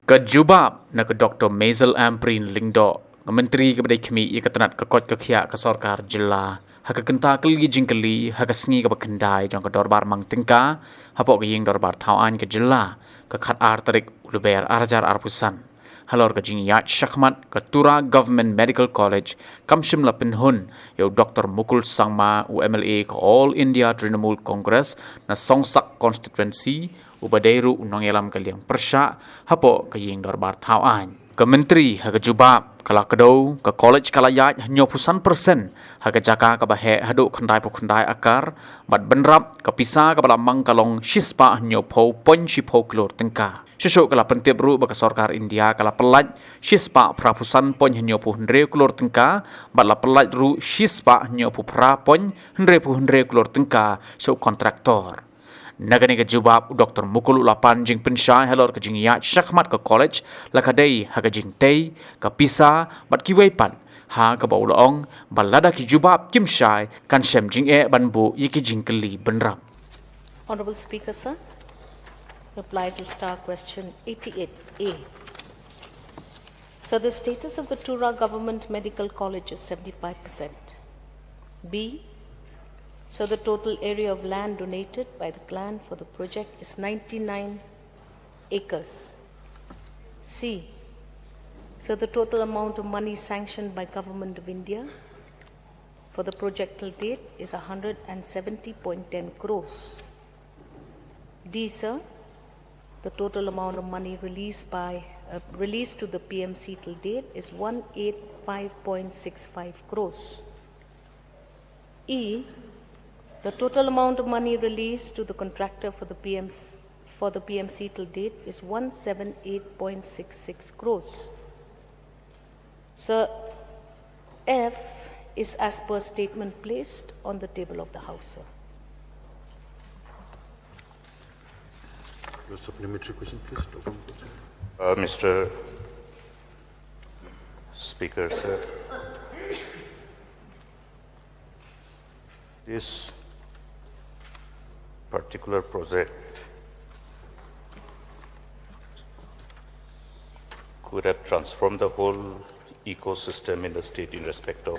Ke Jubab na ke Dr. Mazel Amprin Lingdo, ke Menteri Kepada Kemi ia ketenat ke kot ke kia ke Sorkar Jela, hak kenta keli jingkeli, hak sengi ke bekendai jang ke dorbar mang tingka, hapok ke ying dorbar tauan ke Jela, ke khat ar tarik uluber arjar arpusan. Halor ke jing yat syakmat ke Tura Government Medical College, kamshim la penhun, yau Dr. Mukul Sangma UMLA ke All India Trinamool Congress na Songsak Constituency, ubadairu unang yalam kaliang persya, hapo ke ying dorbar tauan. Ke Myntri, ke Jubab, ke Lakadau, ke College Kalayat, hanya pusan persen, ke Jaka ke Bahek, haduk kendai pukendai akar, bat benrap, ke Pisa, ke Balamang kalong shispa hanya pau pon shipau kelur tengka. Syusuk kala pentip ru baka Sorkar India kala pelat shispa prapusan pon hanya pu hendre kelur tengka, bat la pelat ru shispa hanya pu pra pon hendre kelur tengka, syuk kontraktor. Nagani ke Jubab Dr. Mukul lapan jing pensyai halor ke jing yat syakmat ke college lakadai ha ke jing tei ke Pisa bat kiwai pan ha ke baulaong balada ki Jubab kim Shai kan syam jing banbu yiki jing keli benram. Honorable Speaker, sir. Reply to Star Question 88A. So the status of the Tura Government Medical College is 75%. B. So the total area of land donated by the clan for the project is 99 acres. C. So the total amount of money sanctioned by Government of India for the project till date is 170.10 crores. D, sir. The total amount of money released to the PMC till date is 185.65 crores. E. The total amount of money released to the contractor for the PMC till date is 178.66 crores. Sir, F is as per statement placed on the table of the House, sir. Your supplementary question, please. Mr. Speaker, sir, this particular project could have transformed the whole ecosystem in the state in respect of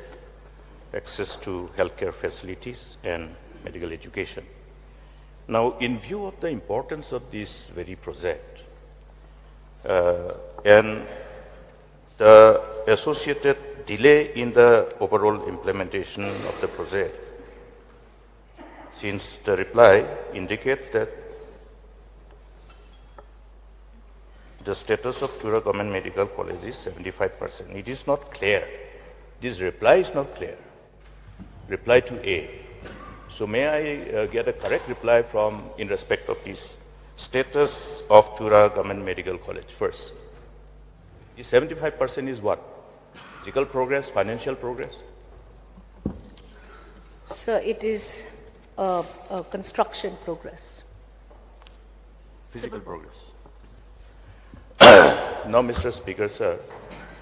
access to healthcare facilities and medical education. Now, in view of the importance of this very project and the associated delay in the overall implementation of the project, since the reply indicates that the status of Tura Government Medical College is 75%, it is not clear. This reply is not clear. Reply to A. So may I get a correct reply in respect of this status of Tura Government Medical College first? This 75% is what? Physical progress, financial progress? Sir, it is a construction progress. Physical progress. Now, Mr. Speaker, sir,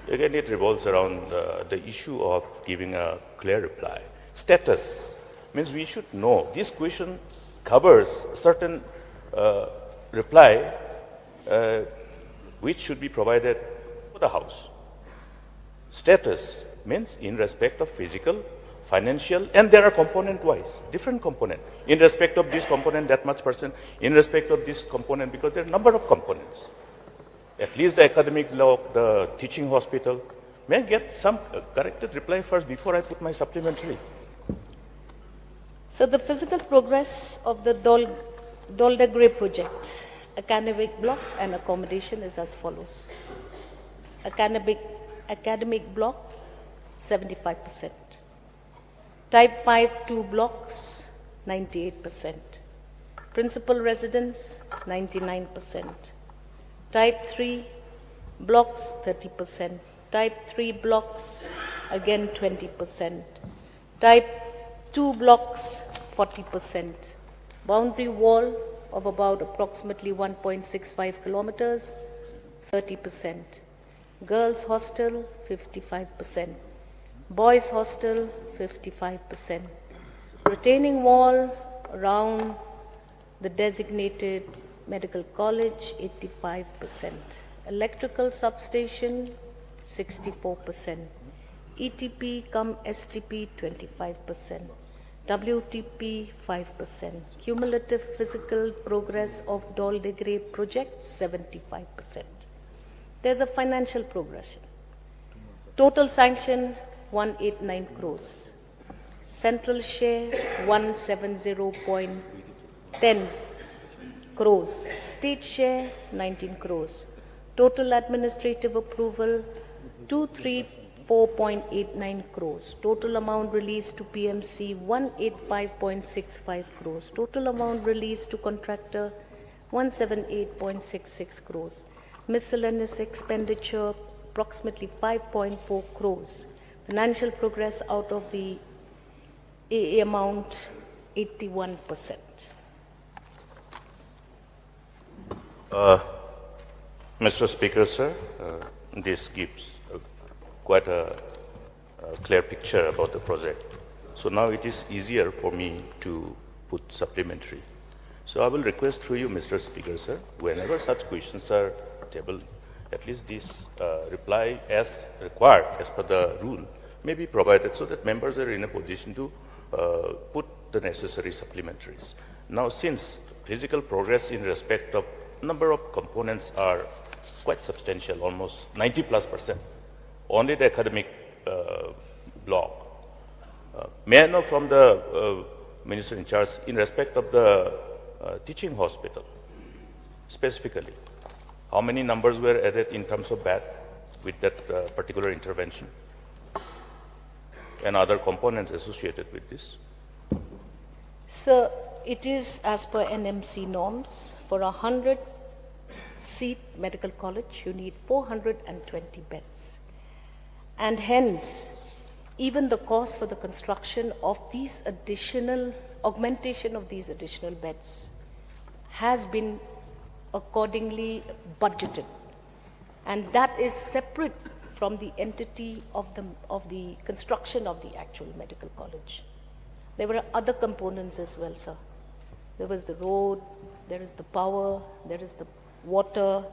again it revolves around the issue of giving a clear reply. Status means we should know. This question covers a certain reply which should be provided to the House. Status means in respect of physical, financial, and there are component-wise, different component. In respect of this component, that much percent. In respect of this component, because there are a number of components. At least the academic block, the teaching hospital. May I get some corrected reply first before I put my supplementary? So the physical progress of the Doldagre project, academic block and accommodation is as follows. Academic block, 75%. Type 5 2 blocks, 98%. Principal residence, 99%. Type 3 blocks, 30%. Type 3 blocks, again 20%. Type 2 blocks, 40%. Boundary wall of about approximately 1.65 kilometers, 30%. Girls hostel, 55%. Boys hostel, 55%. Retaining wall around the designated medical college, 85%. Electrical substation, 64%. ETP cum STP, 25%. WTP, 5%. Cumulative physical progress of Dol Degree project, 75%. There's a financial progression. Total sanction, 189 crores. Central share, 170.10 crores. State share, 19 crores. Total administrative approval, 234.89 crores. Total amount released to PMC, 185.65 crores. Total amount released to contractor, 178.66 crores. Miscellaneous expenditure, approximately 5.4 crores. Financial progress out of the AA amount, 81%. Mr. Speaker, sir, this gives quite a clear picture about the project. So now it is easier for me to put supplementary. So I will request through you, Mr. Speaker, sir, whenever such questions are tabled, at least this reply as required as per the rule may be provided so that members are in a position to put the necessary supplementaries. Now, since physical progress in respect of number of components are quite substantial, almost 90+%, only the academic block. May I know from the Minister in charge in respect of the teaching hospital, specifically, how many numbers were added in terms of bed with that particular intervention and other components associated with this? So it is as per NMC norms. For a 100-seat medical college, you need 420 beds. And hence, even the cost for the construction of these additional, augmentation of these additional beds has been accordingly budgeted. And that is separate from the entity of the construction of the actual medical college. There were other components as well, sir. There was the road, there is the power, there is the water.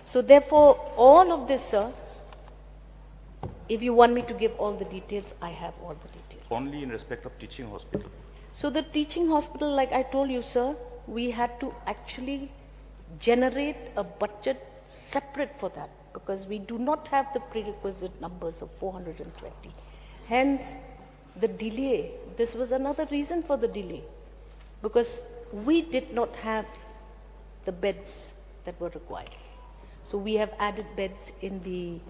So therefore, all of this, sir, if you want me to give all the details, I have all the details. Only in respect of teaching hospital. So the teaching hospital, like I told you, sir, we had to actually generate a budget separate for that because we do not have the prerequisite numbers of 420. Hence, the delay, this was another reason for the delay because we did not have the beds that were required. So we have added beds in the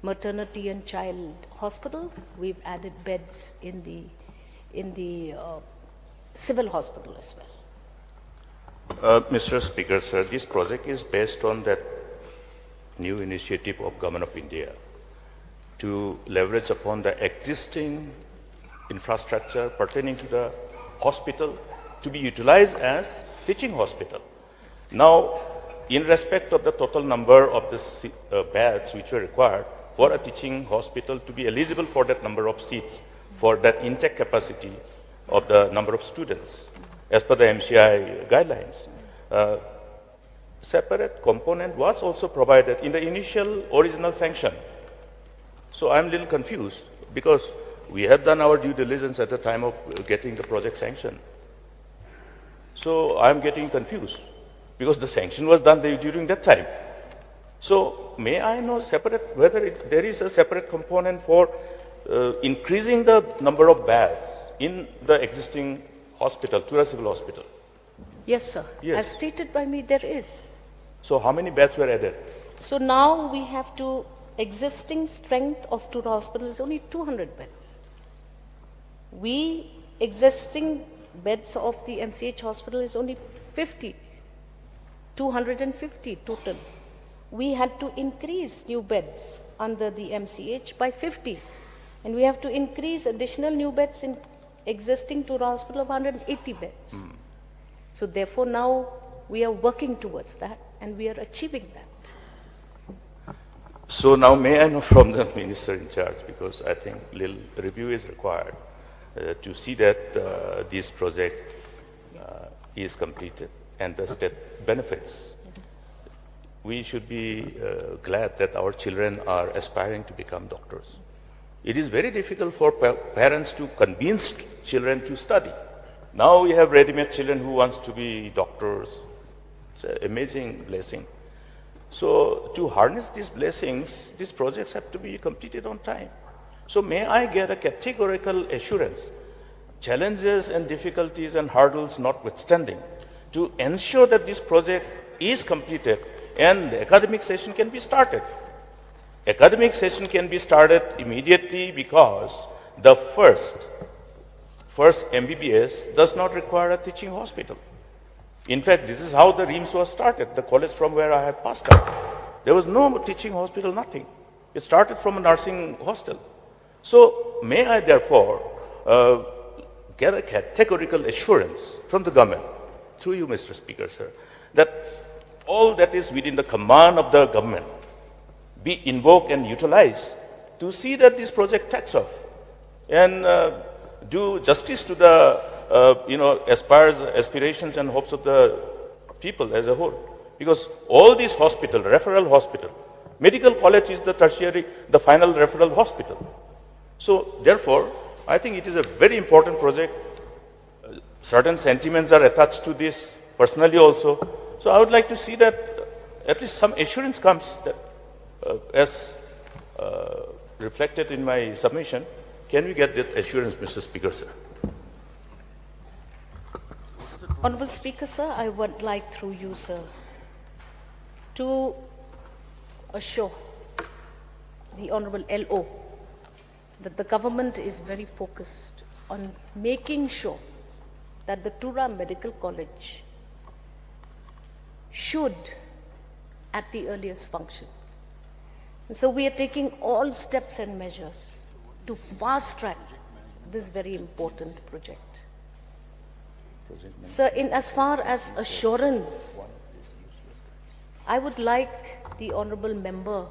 maternity and child hospital. We've added beds in the civil hospital as well. Mr. Speaker, sir, this project is based on that new initiative of Government of India to leverage upon the existing infrastructure pertaining to the hospital to be utilized as teaching hospital. Now, in respect of the total number of the beds which were required for a teaching hospital to be eligible for that number of seats, for that intake capacity of the number of students, as per the MCI guidelines, separate component was also provided in the initial original sanction. So I'm a little confused because we had done our due diligence at the time of getting the project sanction. So I'm getting confused because the sanction was done during that time. So may I know separate whether there is a separate component for increasing the number of beds in the existing hospital, Tura Civil Hospital? Yes, sir. Yes. As stated by me, there is. So how many beds were added? So now we have to, existing strength of Tura Hospital is only 200 beds. Existing beds of the MCH hospital is only 50, 250 total. We had to increase new beds under the MCH by 50. And we have to increase additional new beds in existing Tura Hospital of 180 beds. So therefore now we are working towards that and we are achieving that. So now may I know from the Minister in charge, because I think little review is required to see that this project is completed and the state benefits. we should be glad that our children are aspiring to become doctors. It is very difficult for parents to convince children to study. Now we have ready-made children who wants to be doctors. It's an amazing blessing. So to harness these blessings, these projects have to be completed on time. So may I get a categorical assurance, challenges and difficulties and hurdles notwithstanding, to ensure that this project is completed and the academic session can be started. Academic session can be started immediately because the first MBBS does not require a teaching hospital. In fact, this is how the RIMS was started, the college from where I have passed out. There was no teaching hospital, nothing. It started from a nursing hostel. So may I therefore get a categorical assurance from the government, through you, Mr. Speaker, sir, that all that is within the command of the government be invoked and utilized to see that this project takes off and do justice to the aspirations and hopes of the people as a whole. Because all these hospitals, referral hospital, medical college is the tertiary, the final referral hospital. So therefore, I think it is a very important project. Certain sentiments are attached to this personally also. So I would like to see that at least some assurance comes that as reflected in my submission. Can we get that assurance, Mr. Speaker, sir? Honorable Speaker, sir, I would like through you, sir, to assure the Honorable LO that the government is very focused on making sure that the Tura Medical College should at the earliest function. And so we are taking all steps and measures to fast track this very important project. Sir, in as far as assurance, I would like the honorable member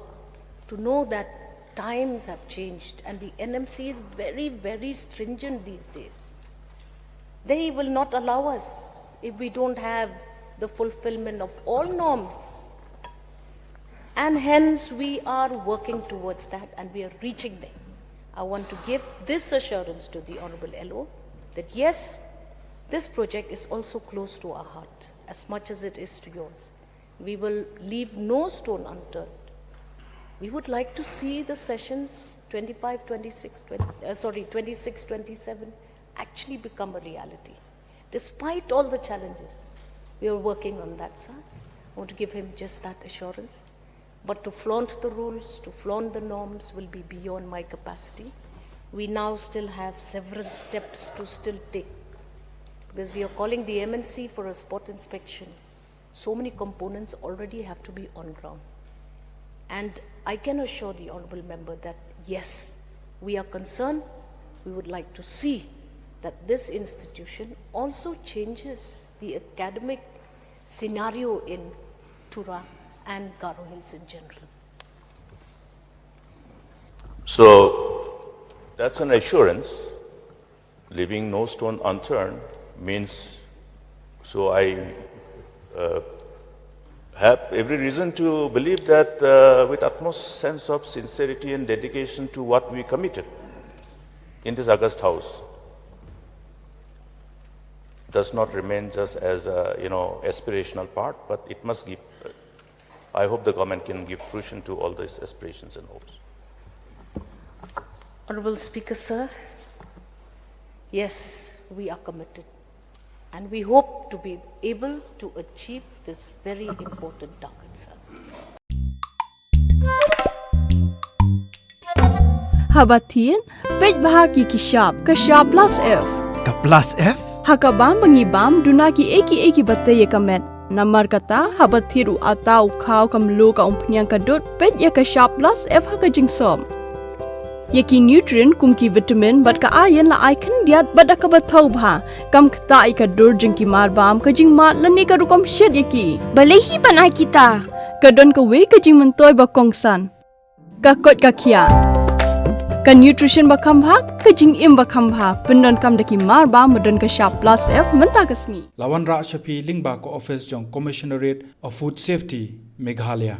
to know that times have changed and the NMC is very, very stringent these days. They will not allow us if we don't have the fulfillment of all norms. And hence we are working towards that and we are reaching there. I want to give this assurance to the Honorable LO that yes, this project is also close to our heart as much as it is to yours. We will leave no stone unturned. We would like to see the sessions 26, 27 actually become a reality. Despite all the challenges, we are working on that, sir. I want to give him just that assurance. But to flaunt the rules, to flaunt the norms will be beyond my capacity. We now still have several steps to still take because we are calling the MNC for a spot inspection. So many components already have to be on ground. And I can assure the honorable member that yes, we are concerned. We would like to see that this institution also changes the academic scenario in Tura and Kyrwoh Hills in general. So that's an assurance. Leaving no stone unturned means, so I have every reason to believe that with utmost sense of sincerity and dedication to what we committed in this August House, does not remain just as a aspirational part, but it must give. I hope the government can give fruition to all these aspirations and hopes. Honorable Speaker, sir, yes, we are committed, and we hope to be able to achieve this very important target, sir. Habatin, pej bahagi kishab plus F. Ka plus F? Hakabam bangibam dunaki eki bataya kamet. Namar kata habathiru atau khau kamlu ka umpnyang kadut pej ya kishab plus F haka jingsom. Yaki nutrient kumki vitamin bat ka iron la icon diat bat ka bathau bha kam khta I ka dur jingki mar bam ka jing mat lani ka rukom shed yaki. Balehi banai kita. Kadon ka we ka jing mentoy ba kongsan. Ka kot ka kia. Ka nutrition bakam bhak ka jing im bakam bha pendon kam daki mar ba modon ka sharp plus F menta kasni. Lawan Ra Shafi Lingba ko office jong Commissionerate of Food Safety Meghalaya.